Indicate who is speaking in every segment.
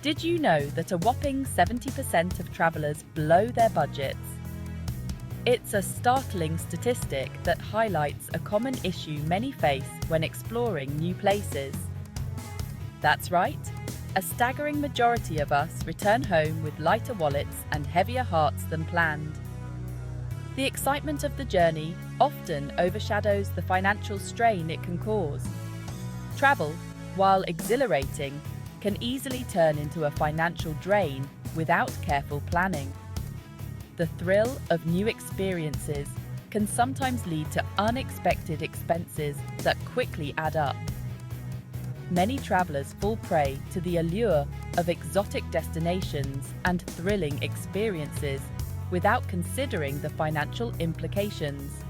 Speaker 1: Did you know that a whopping 70% of travelers blow their budgets? It's a startling statistic that highlights a common issue many face when exploring new places. That's right, a staggering majority of us return home with lighter wallets and heavier hearts than planned. The excitement of the journey often overshadows the financial strain it can cause. Travel, while exhilarating, can easily turn into a financial drain without careful planning. The thrill of new experiences can sometimes lead to unexpected expenses that quickly add up. Many travelers fall prey to the allure of exotic destinations and thrilling experiences without considering the financial implications.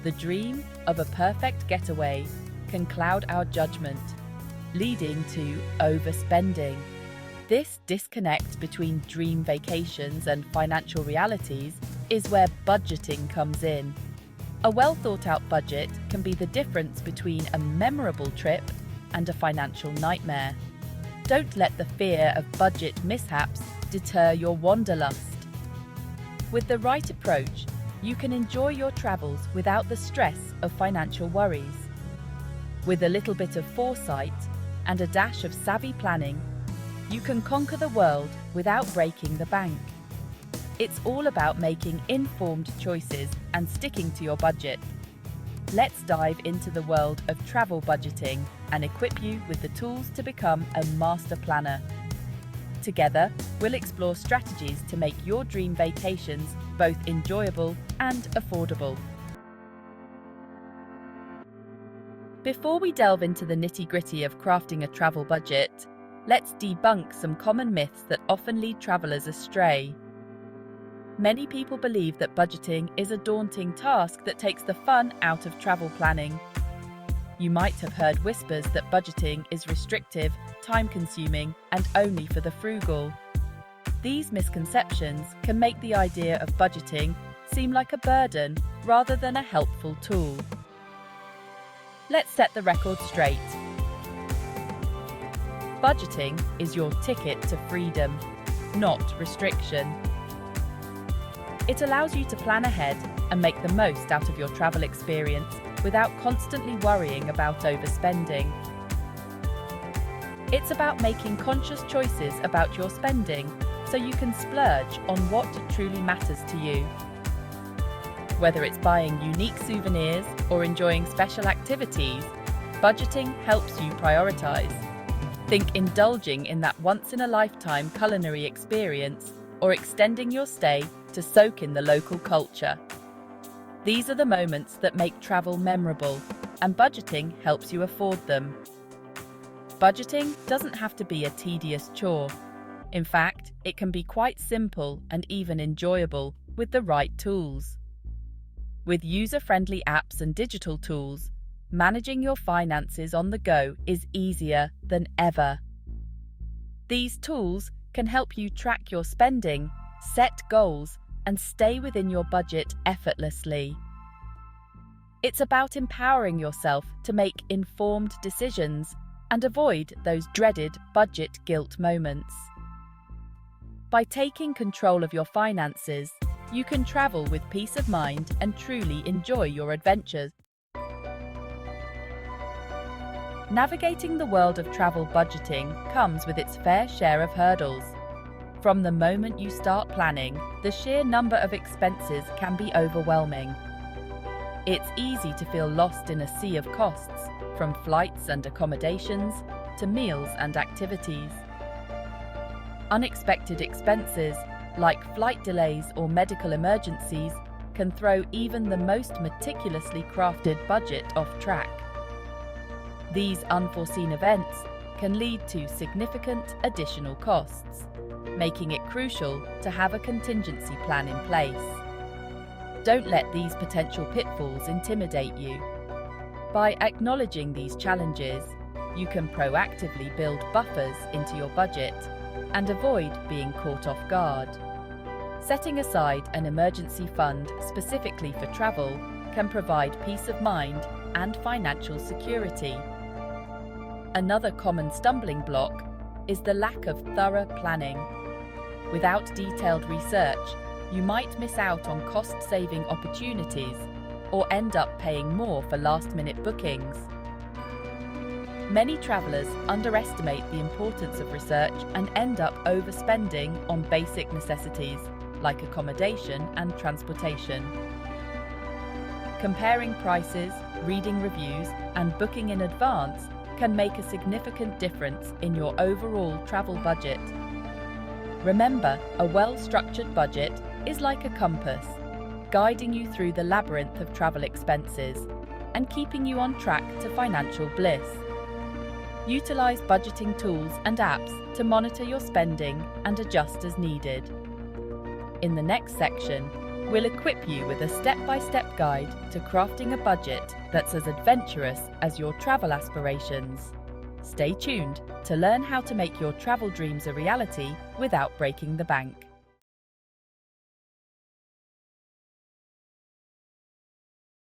Speaker 1: The dream of a perfect getaway can cloud our judgment, leading to overspending. This disconnect between dream vacations and financial realities is where budgeting comes in. A well-thought-out budget can be the difference between a memorable trip and a financial nightmare. Don't let the fear of budget mishaps deter your wanderlust. With the right approach, you can enjoy your travels without the stress of financial worries. With a little bit of foresight and a dash of savvy planning, you can conquer the world without breaking the bank. It's all about making informed choices and sticking to your budget. Let's dive into the world of travel budgeting and equip you with the tools to become a master planner. Together, we'll explore strategies to make your dream vacations both enjoyable and affordable. Before we delve into the nitty-gritty of crafting a travel budget, let's debunk some common myths that often lead travelers astray. Many people believe that budgeting is a daunting task that takes the fun out of travel planning. You might have heard whispers that budgeting is restrictive, time-consuming, and only for the frugal. These misconceptions can make the idea of budgeting seem like a burden rather than a helpful tool. Let's set the record straight. Budgeting is your ticket to freedom, not restriction. It allows you to plan ahead and make the most out of your travel experience without constantly worrying about overspending. It's about making conscious choices about your spending so you can splurge on what truly matters to you. Whether it's buying unique souvenirs or enjoying special activities, budgeting helps you prioritize. Think indulging in that once-in-a-lifetime culinary experience or extending your stay to soak in the local culture. These are the moments that make travel memorable, and budgeting helps you afford them. Budgeting doesn't have to be a tedious chore. In fact, it can be quite simple and even enjoyable with the right tools. With user-friendly apps and digital tools, managing your finances on the go is easier than ever. These tools can help you track your spending, set goals, and stay within your budget effortlessly. It's about empowering yourself to make informed decisions and avoid those dreaded budget guilt moments. By taking control of your finances, you can travel with peace of mind and truly enjoy your adventures. Navigating the world of travel budgeting comes with its fair share of hurdles. From the moment you start planning, the sheer number of expenses can be overwhelming. It's easy to feel lost in a sea of costs, from flights and accommodations to meals and activities. Unexpected expenses, like flight delays or medical emergencies, can throw even the most meticulously crafted budget off track. These unforeseen events can lead to significant additional costs, making it crucial to have a contingency plan in place. Don't let these potential pitfalls intimidate you. By acknowledging these challenges, you can proactively build buffers into your budget and avoid being caught off guard. Setting aside an emergency fund specifically for travel can provide peace of mind and financial security. Another common stumbling block is the lack of thorough planning. Without detailed research, you might miss out on cost-saving opportunities or end up paying more for last-minute bookings. Many travelers underestimate the importance of research and end up overspending on basic necessities like accommodation and transportation. Comparing prices, reading reviews, and booking in advance can make a significant difference in your overall travel budget. Remember, a well-structured budget is like a compass, guiding you through the labyrinth of travel expenses and keeping you on track to financial bliss. Utilize budgeting tools and apps to monitor your spending and adjust as needed. In the next section, we'll equip you with a step-by-step guide to crafting a budget that's as adventurous as your travel aspirations. Stay tuned to learn how to make your travel dreams a reality without breaking the bank.